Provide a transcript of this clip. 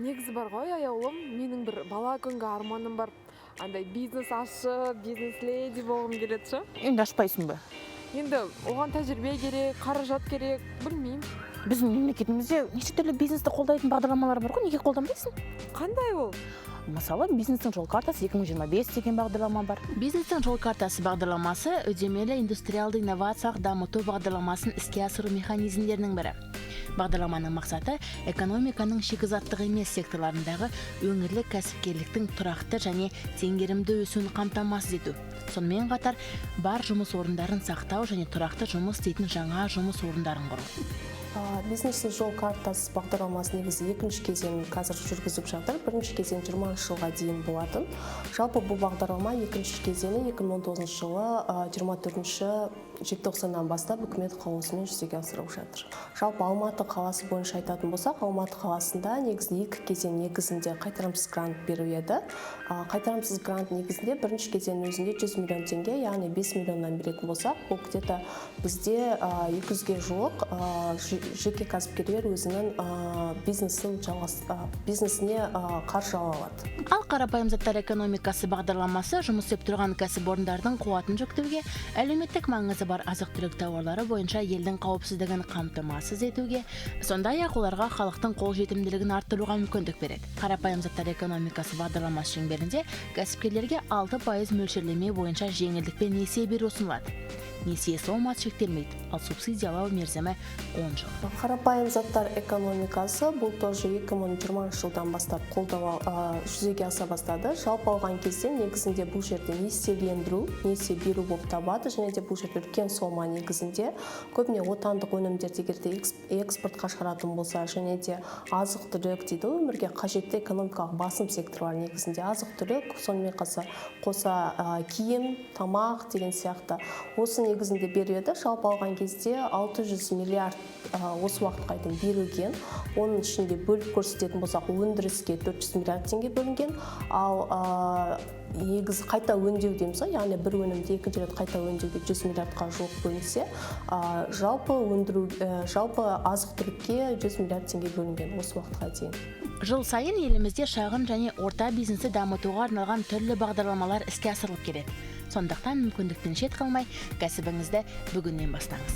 Негізі бар ғой, аяулым, менің бір бала күнгі арманым бар. Андай бизнес ашып, бизнес леди болғым келеді ше. Енді ашпайсың ба? Енді оған тәжірибе керек, қаражат керек, білмеймін. Біздің мемлекетімізде неше түрлі бизнесті қолдайтын бағдарламалар бар ғой, неге қолданбайсың? Қандай ол? Мысалы, бизнестің жол картасы 2025 деген бағдарлама бар. Бизнестің жол картасы бағдарламасы үдемелі индустриалды инновациялық дамыту бағдарламасын іске асыру механизмдерінің бірі. Бағдарламаның мақсаты экономиканың шикізаттық емес секторларындағы өңірлік кәсіпкерліктің тұрақты және теңгерімді өсуін қамтамасыз ету. Сонымен қатар бар жұмыс орындарын сақтау және тұрақты жұмыс істейтін жаңа жұмыс орындарын құру. Бизнестің жол картасы бағдарламасы негізі екінші кезеңін қазір жүргізіп жатыр. Бірінші кезең 20 жылға дейін болатын. Жалпы бұл бағдарлама екінші кезеңі 2019 жылы 24 желтоқсаннан бастап үкімет қаулысымен жүзеге асырылып жатыр. Жалпы Алматы қаласы бойынша айтатын болсақ, Алматы қаласында негізі екі кезең негізінде қайтарымсыз грант беру еді. Қайтарымсыз грант негізінде бірінші кезең өзінде 100 миллион теңге, яғни 5 миллионнан беретін болсақ, бұл где-то бізде 200-ге жуық жеке кәсіпкерлер өзінің бизнесіне қаржы ала алады. Ал қарапайым заттар экономикасы бағдарламасы жұмыс істеп тұрған кәсіпорындардың қуатын жүктеуге, әлеуметтік маңызы бар азық-түлік тауарлары бойынша елдің қауіпсіздігін қамтамасыз етуге, сондай-ақ оларға халықтың қолжетімділігін арттыруға мүмкіндік береді. Қарапайым заттар экономикасы бағдарламасы шеңберінде кәсіпкерлерге 6% мөлшерлеме бойынша жеңілдікпен несие беру ұсынылады. Несие сомасы шектелмейді, ал субсидиялау мерзімі 10 жыл. Қарапайым заттар экономикасы бұл тоже 2020 жылдан бастап жүзеге аса бастады. Жалпы алған кезде негізінде бұл жерде несие беру болып табады, және де бұл жерде үлкен сома негізінде көбіне отандық өнімдер егерде экспортқа шығаратын болса, және де азық-түлік дейді, өмірге қажетті экономикалық басым секторлар негізінде азық-түлік, сонымен қоса киім, тамақ деген сияқты. Осы негізінде береді. Жалпы алған кезде 600 миллиард осы уақытқа дейін берілген. Оның ішінде бөліп көрсететін болсақ, өндіріске 400 миллиард теңге бөлінген, ал негізі қайта өңдеу дейміз, яғни бір өнімді екінші рет қайта өңдеуге 100 миллиардқа жуық бөлінсе, жалпы азық-түлікке 100 миллиард теңге бөлінген осы уақытқа дейін. Жыл сайын елімізде шағын және орта бизнесті дамытуға арналған түрлі бағдарламалар іске асырылып келеді. Сондықтан мүмкіндіктен шет қалмай, кәсібіңізді бүгіннен бастаңыз.